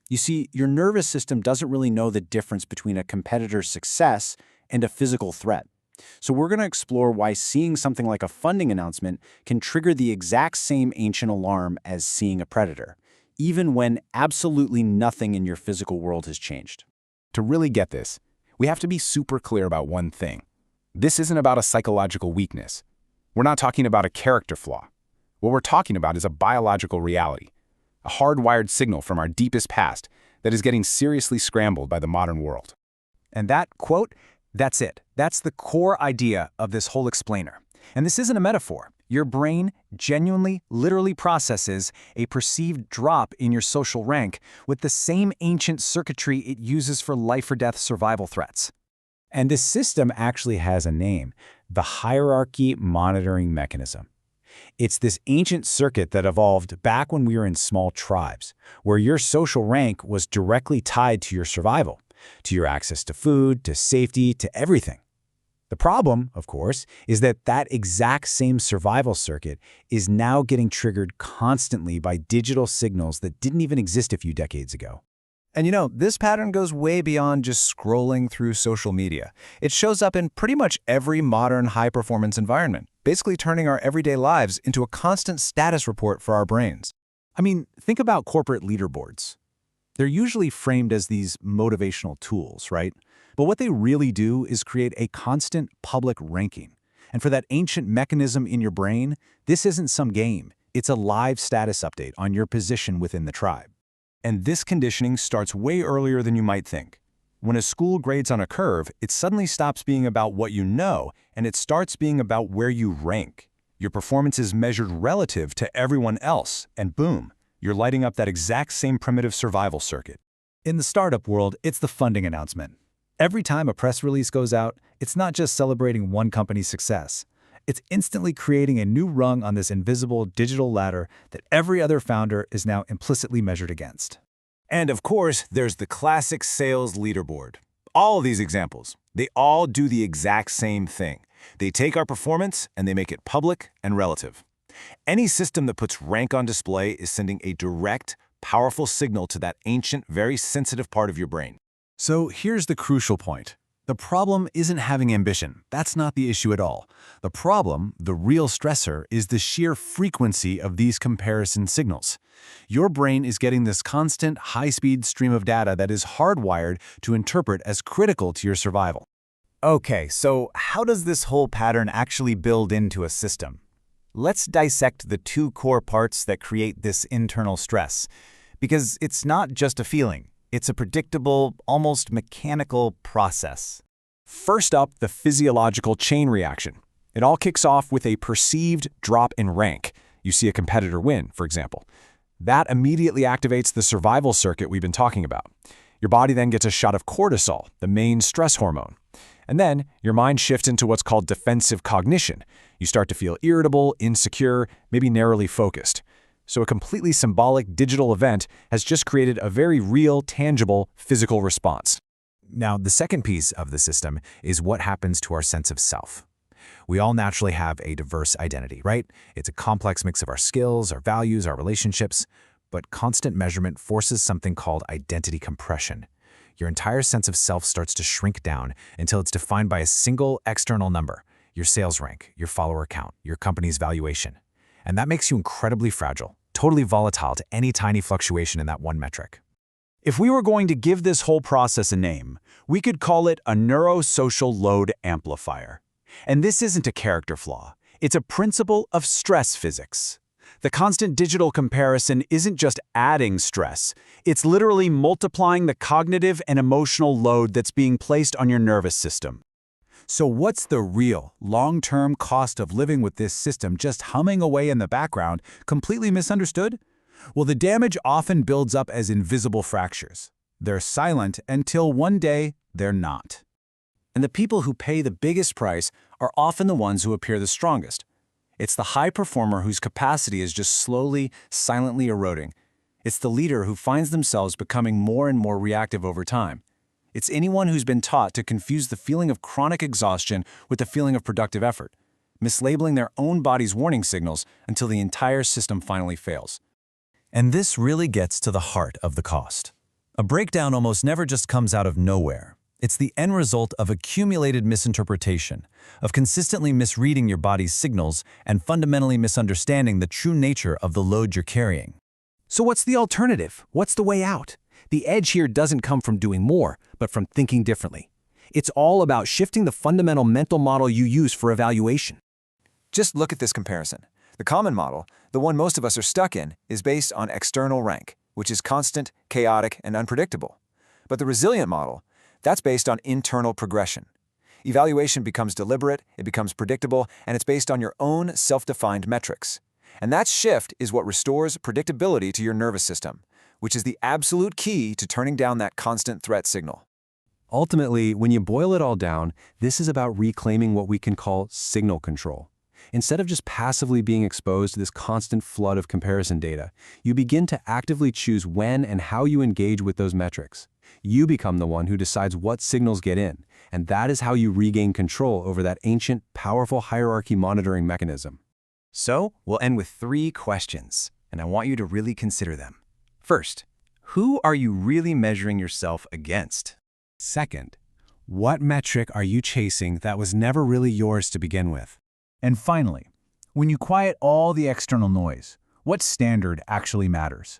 You see, your nervous system doesn't really know the difference between a competitor's success and a physical threat. So we're going to explore why seeing something like a funding announcement can trigger the exact same ancient alarm as seeing a predator, even when absolutely nothing in your physical world has changed. To really get this, we have to be super clear about one thing. This isn't about a psychological weakness. We're not talking about a character flaw. What we're talking about is a biological reality, a hardwired signal from our deepest past that is getting seriously scrambled by the modern world. And that, quote, that's it. That's the core idea of this whole explainer. And this isn't a metaphor. Your brain genuinely, literally processes a perceived drop in your social rank with the same ancient circuitry it uses for life-or-death survival threats. And this system actually has a name, the hierarchy monitoring mechanism. It's this ancient circuit that evolved back when we were in small tribes, where your social rank was directly tied to your survival, to your access to food, to safety, to everything. The problem, of course, is that that exact same survival circuit is now getting triggered constantly by digital signals that didn't even exist a few decades ago. And this pattern goes way beyond just scrolling through social media. It shows up in pretty much every modern high-performance environment, basically turning our everyday lives into a constant status report for our brains. I mean, think about corporate leaderboards. They're usually framed as these motivational tools, right? But what they really do is create a constant public ranking. And for that ancient mechanism in your brain, this isn't some game. It's a live status update on your position within the tribe. And this conditioning starts way earlier than you might think. When a school grades on a curve, it suddenly stops being about what you know, and it starts being about where you rank. Your performance is measured relative to everyone else, and boom, you're lighting up that exact same primitive survival circuit. In the startup world, it's the funding announcement. Every time a press release goes out, it's not just celebrating one company's success. It's instantly creating a new rung on this invisible digital ladder that every other founder is now implicitly measured against. And of course, there's the classic sales leaderboard. All of these examples, they all do the exact same thing. They take our performance and they make it public and relative. Any system that puts rank on display is sending a direct, powerful signal to that ancient, very sensitive part of your brain. So here's the crucial point. The problem isn't having ambition. That's not the issue at all. The problem, the real stressor, is the sheer frequency of these comparison signals. Your brain is getting this constant, high-speed stream of data that is hardwired to interpret as critical to your survival. Okay, so how does this whole pattern actually build into a system? Let's dissect the two core parts that create this internal stress. Because it's not just a feeling. It's a predictable, almost mechanical process. First up, the physiological chain reaction. It all kicks off with a perceived drop in rank. You see a competitor win, for example. That immediately activates the survival circuit we've been talking about. Your body then gets a shot of cortisol, the main stress hormone. And then your mind shifts into what's called defensive cognition. You start to feel irritable, insecure, maybe narrowly focused. So a completely symbolic digital event has just created a very real, tangible, physical response. Now, the second piece of the system is what happens to our sense of self. We all naturally have a diverse identity, right? It's a complex mix of our skills, our values, our relationships, but constant measurement forces something called identity compression. Your entire sense of self starts to shrink down until it's defined by a single external number, your sales rank, your follower count, your company's valuation. And that makes you incredibly fragile, totally volatile to any tiny fluctuation in that one metric. If we were going to give this whole process a name, we could call it a neurosocial load amplifier. And this isn't a character flaw. It's a principle of stress physics. The constant digital comparison isn't just adding stress. It's literally multiplying the cognitive and emotional load that's being placed on your nervous system. So what's the real, long-term cost of living with this system just humming away in the background, completely misunderstood? Well, the damage often builds up as invisible fractures. They're silent until one day they're not. And the people who pay the biggest price are often the ones who appear the strongest. It's the high performer whose capacity is just slowly, silently eroding. It's the leader who finds themselves becoming more and more reactive over time. It's anyone who's been taught to confuse the feeling of chronic exhaustion with the feeling of productive effort, mislabeling their own body's warning signals until the entire system finally fails. And this really gets to the heart of the cost. A breakdown almost never just comes out of nowhere. It's the end result of accumulated misinterpretation, of consistently misreading your body's signals and fundamentally misunderstanding the true nature of the load you're carrying. So what's the alternative? What's the way out? The edge here doesn't come from doing more, but from thinking differently. It's all about shifting the fundamental mental model you use for evaluation. Just look at this comparison. The common model, the one most of us are stuck in, is based on external rank, which is constant, chaotic, and unpredictable. But the resilient model, that's based on internal progression. Evaluation becomes deliberate, it becomes predictable, and it's based on your own self-defined metrics. And that shift is what restores predictability to your nervous system, which is the absolute key to turning down that constant threat signal. Ultimately, when you boil it all down, this is about reclaiming what we can call signal control. Instead of just passively being exposed to this constant flood of comparison data, you begin to actively choose when and how you engage with those metrics. You become the one who decides what signals get in, and that is how you regain control over that ancient, powerful hierarchy monitoring mechanism. So, we'll end with 3 questions, and I want you to really consider them. First, who are you really measuring yourself against? Second, what metric are you chasing that was never really yours to begin with? And finally, when you quiet all the external noise, what standard actually matters?